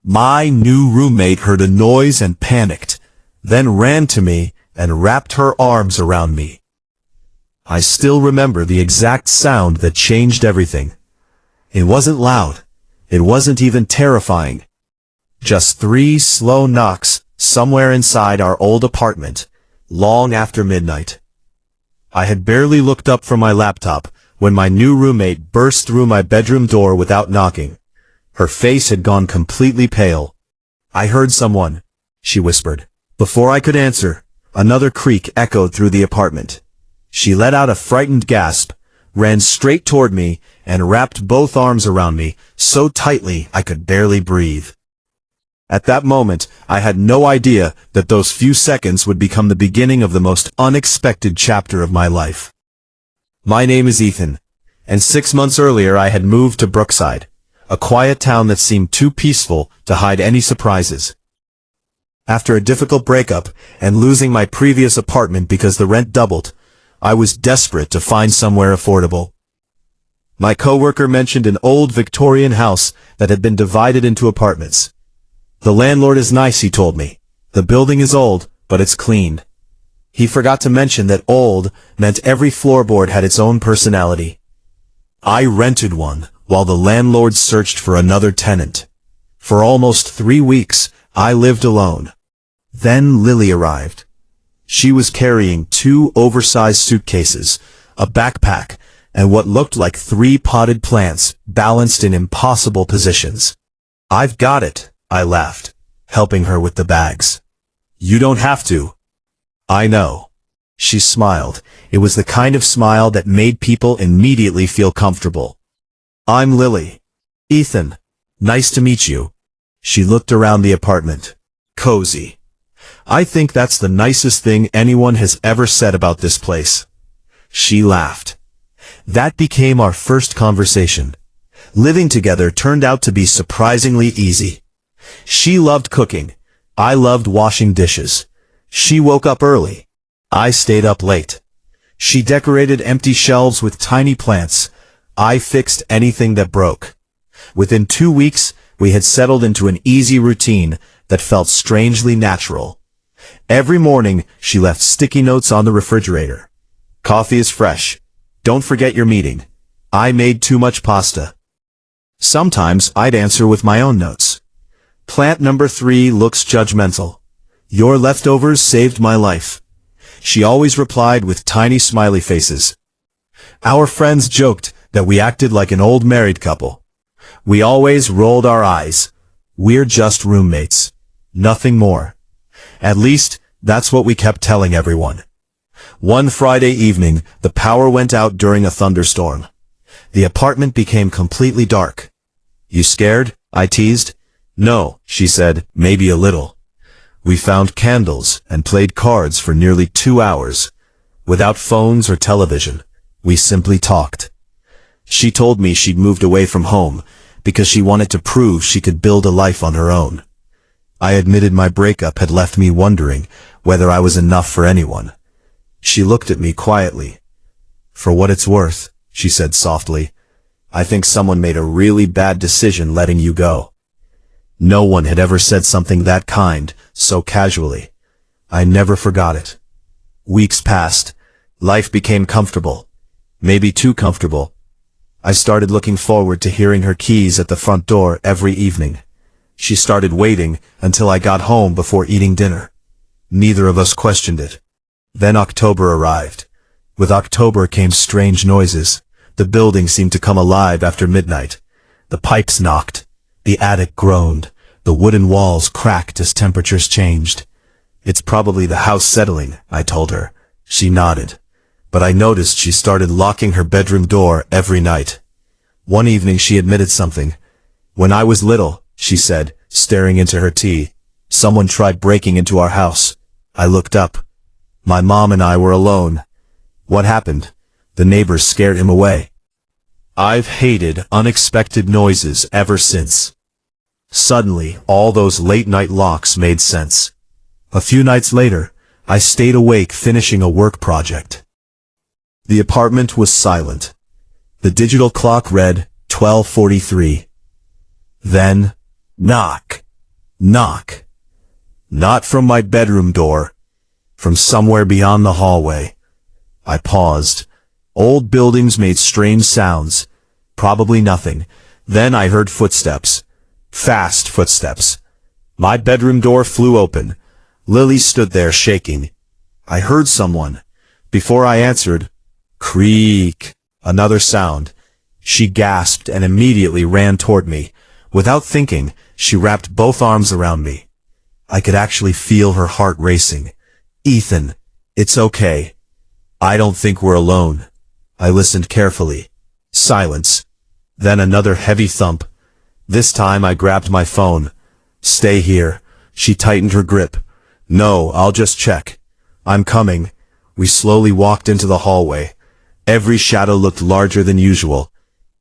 My new roommate heard a noise and panicked, then ran to me and wrapped her arms around me. I still remember the exact sound that changed everything. It wasn't loud. It wasn't even terrifying. Just 3 slow knocks somewhere inside our old apartment, long after midnight. I had barely looked up from my laptop when my new roommate burst through my bedroom door without knocking. Her face had gone completely pale. "I heard someone," she whispered. Before I could answer, another creak echoed through the apartment. She let out a frightened gasp, ran straight toward me, and wrapped both arms around me so tightly I could barely breathe. At that moment, I had no idea that those few seconds would become the beginning of the most unexpected chapter of my life. My name is Ethan, and 6 months earlier I had moved to Brookside, a quiet town that seemed too peaceful to hide any surprises. After a difficult breakup and losing my previous apartment because the rent doubled, I was desperate to find somewhere affordable. My coworker mentioned an old Victorian house that had been divided into apartments. "The landlord is nice," he told me. "The building is old, but it's clean." He forgot to mention that old meant every floorboard had its own personality. I rented one, while the landlord searched for another tenant. For almost 3 weeks, I lived alone. Then Lily arrived. She was carrying 2 oversized suitcases, a backpack, and what looked like 3 potted plants balanced in impossible positions. "I've got it," I laughed, helping her with the bags. "You don't have to." "I know." She smiled. It was the kind of smile that made people immediately feel comfortable. "I'm Lily." "Ethan. Nice to meet you." She looked around the apartment. "Cozy. I think that's the nicest thing anyone has ever said about this place." She laughed. That became our first conversation. Living together turned out to be surprisingly easy. She loved cooking. I loved washing dishes. She woke up early. I stayed up late. She decorated empty shelves with tiny plants. I fixed anything that broke. Within 2 weeks, we had settled into an easy routine that felt strangely natural. Every morning, she left sticky notes on the refrigerator. "Coffee is fresh. Don't forget your meeting. I made too much pasta." Sometimes I'd answer with my own notes. "Plant number 3 looks judgmental. Your leftovers saved my life." She always replied with tiny smiley faces. Our friends joked that we acted like an old married couple. We always rolled our eyes. "We're just roommates. Nothing more." At least, that's what we kept telling everyone. One Friday evening, the power went out during a thunderstorm. The apartment became completely dark. "You scared?" I teased. "No," she said, "maybe a little." We found candles and played cards for nearly 2 hours. Without phones or television, we simply talked. She told me she'd moved away from home because she wanted to prove she could build a life on her own. I admitted my breakup had left me wondering whether I was enough for anyone. She looked at me quietly. "For what it's worth," she said softly, "I think someone made a really bad decision letting you go." No one had ever said something that kind, so casually. I never forgot it. Weeks passed. Life became comfortable. Maybe too comfortable. I started looking forward to hearing her keys at the front door every evening. She started waiting until I got home before eating dinner. Neither of us questioned it. Then October arrived. With October came strange noises. The building seemed to come alive after midnight. The pipes knocked. The attic groaned. The wooden walls cracked as temperatures changed. "It's probably the house settling," I told her. She nodded. But I noticed she started locking her bedroom door every night. One evening she admitted something. "When I was little," she said, staring into her tea, "someone tried breaking into our house. I looked up. My mom and I were alone. What happened? The neighbors scared him away." I've hated unexpected noises ever since. Suddenly, all those late-night locks made sense. A few nights later, I stayed awake finishing a work project. The apartment was silent. The digital clock read 12:43. Then, knock. Knock. Not from my bedroom door. From somewhere beyond the hallway. I paused. Old buildings made strange sounds. Probably nothing. Then I heard footsteps. Fast footsteps. My bedroom door flew open. Lily stood there shaking. I heard someone. Before I answered, creak. Another sound. She gasped and immediately ran toward me. Without thinking, she wrapped both arms around me. I could actually feel her heart racing. Ethan, it's okay. I don't think we're alone. I listened carefully. Silence. Then another heavy thump. This time I grabbed my phone. Stay here. She tightened her grip. No, I'll just check. I'm coming. We slowly walked into the hallway. Every shadow looked larger than usual.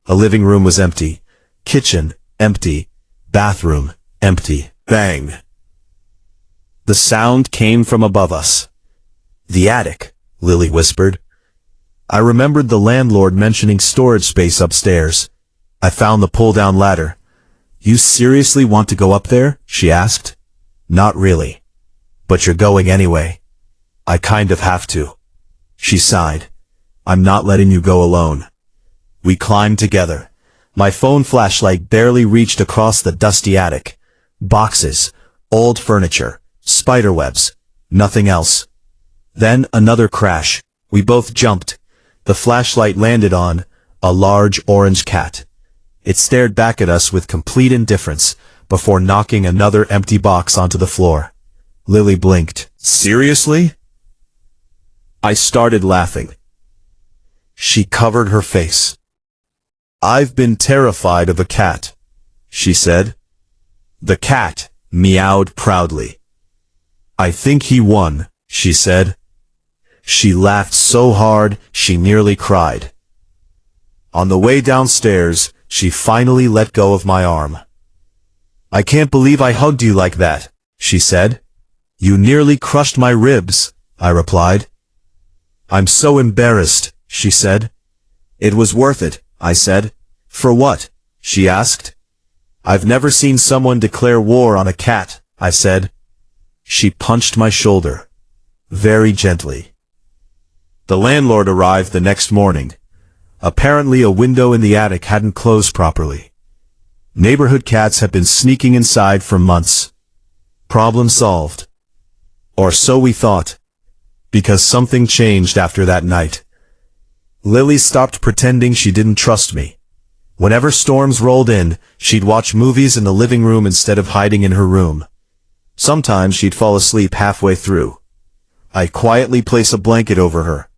The living room was empty. Kitchen, empty. Bathroom, empty. Bang. The sound came from above us. The attic, Lily whispered. I remembered the landlord mentioning storage space upstairs. I found the pull-down ladder. You seriously want to go up there? She asked. Not really. But you're going anyway. I kind of have to. She sighed. I'm not letting you go alone. We climbed together. My phone flashlight barely reached across the dusty attic. Boxes, old furniture, spiderwebs, nothing else. Then another crash. We both jumped. The flashlight landed on a large orange cat. It stared back at us with complete indifference before knocking another empty box onto the floor. Lily blinked. Seriously? I started laughing. She covered her face. I've been terrified of a cat, she said. The cat meowed proudly. I think he won, she said. She laughed so hard she nearly cried. On the way downstairs, she finally let go of my arm. I can't believe I hugged you like that, she said. You nearly crushed my ribs, I replied. I'm so embarrassed, she said. It was worth it, I said. For what? She asked. I've never seen someone declare war on a cat, I said. She punched my shoulder. Very gently. The landlord arrived the next morning. Apparently a window in the attic hadn't closed properly. Neighborhood cats had been sneaking inside for months. Problem solved. Or so we thought. Because something changed after that night. Lily stopped pretending she didn't trust me. Whenever storms rolled in, she'd watch movies in the living room instead of hiding in her room. Sometimes she'd fall asleep halfway through. I'd quietly place a blanket over her.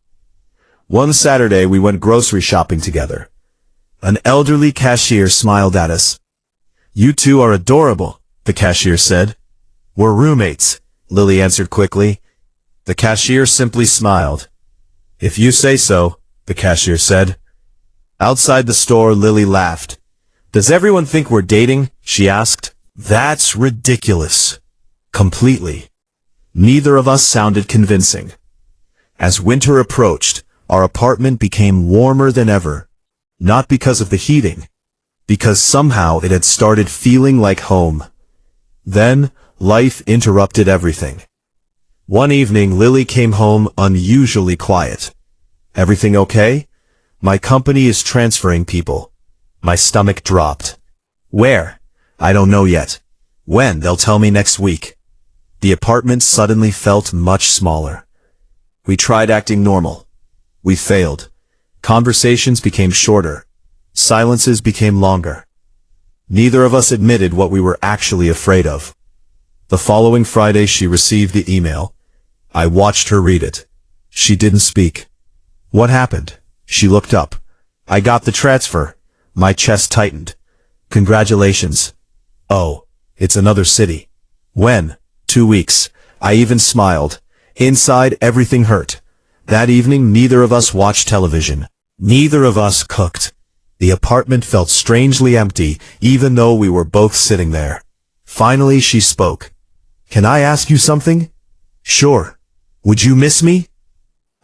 One Saturday we went grocery shopping together. An elderly cashier smiled at us. You two are adorable, the cashier said. We're roommates, Lily answered quickly. The cashier simply smiled. If you say so, the cashier said. Outside the store, Lily laughed. Does everyone think we're dating? She asked. That's ridiculous. Completely. Neither of us sounded convincing. As winter approached, our apartment became warmer than ever. Not because of the heating. Because somehow it had started feeling like home. Then, life interrupted everything. One evening, Lily came home unusually quiet. Everything okay? My company is transferring people. My stomach dropped. Where? I don't know yet. When? They'll tell me next week. The apartment suddenly felt much smaller. We tried acting normal. We failed. Conversations became shorter. Silences became longer. Neither of us admitted what we were actually afraid of. The following Friday she received the email. I watched her read it. She didn't speak. What happened? She looked up. I got the transfer. My chest tightened. Congratulations. Oh, it's another city. When? 2 weeks. I even smiled. Inside, everything hurt. That evening, neither of us watched television. Neither of us cooked. The apartment felt strangely empty, even though we were both sitting there. Finally, she spoke. Can I ask you something? Sure. Would you miss me?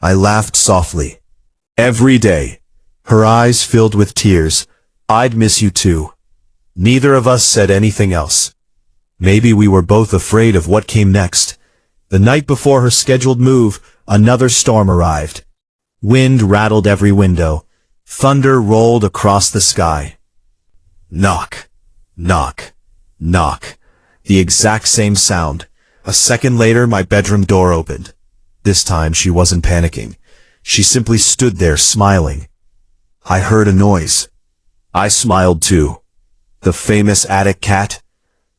I laughed softly. Every day. Her eyes filled with tears. I'd miss you too. Neither of us said anything else. Maybe we were both afraid of what came next. The night before her scheduled move, another storm arrived. Wind rattled every window. Thunder rolled across the sky. Knock, knock, knock. The exact same sound. A second later, my bedroom door opened. This time, she wasn't panicking. She simply stood there smiling. I heard a noise. I smiled too. The famous attic cat?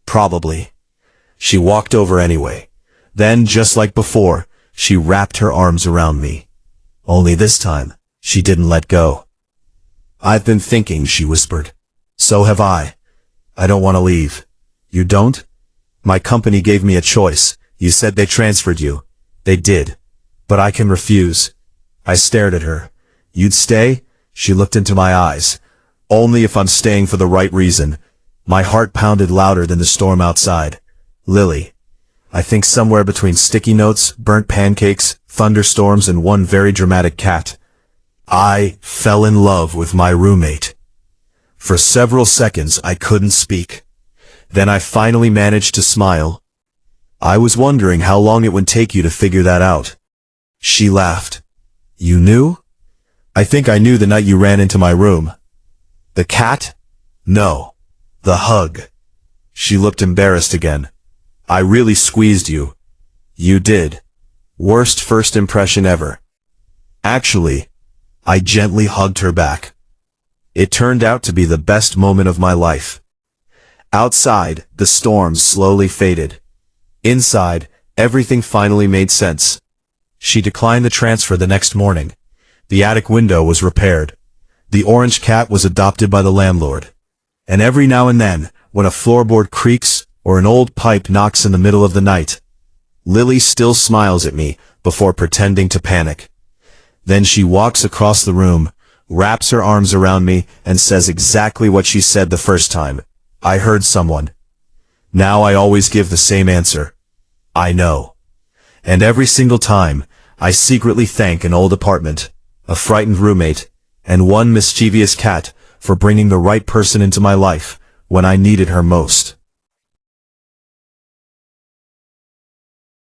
Probably. She walked over anyway. Then, just like before, she wrapped her arms around me. Only this time, she didn't let go. I've been thinking, she whispered. So have I. I don't want to leave. You don't? My company gave me a choice. You said they transferred you. They did. But I can refuse. I stared at her. You'd stay? She looked into my eyes. Only if I'm staying for the right reason. My heart pounded louder than the storm outside. Lily. I think somewhere between sticky notes, burnt pancakes, thunderstorms, and one very dramatic cat. I fell in love with my roommate. For several seconds I couldn't speak. Then I finally managed to smile. I was wondering how long it would take you to figure that out. She laughed. You knew? I think I knew the night you ran into my room. The cat? No. The hug. She looked embarrassed again. I really squeezed you. You did. Worst first impression ever. Actually, I gently hugged her back. It turned out to be the best moment of my life. Outside, the storm slowly faded. Inside, everything finally made sense. She declined the transfer the next morning. The attic window was repaired. The orange cat was adopted by the landlord. And every now and then, when a floorboard creaks or an old pipe knocks in the middle of the night, Lily still smiles at me before pretending to panic. Then she walks across the room, wraps her arms around me, and says exactly what she said the first time. I heard someone. Now I always give the same answer. I know. And every single time, I secretly thank an old apartment, a frightened roommate, and one mischievous cat for bringing the right person into my life when I needed her most.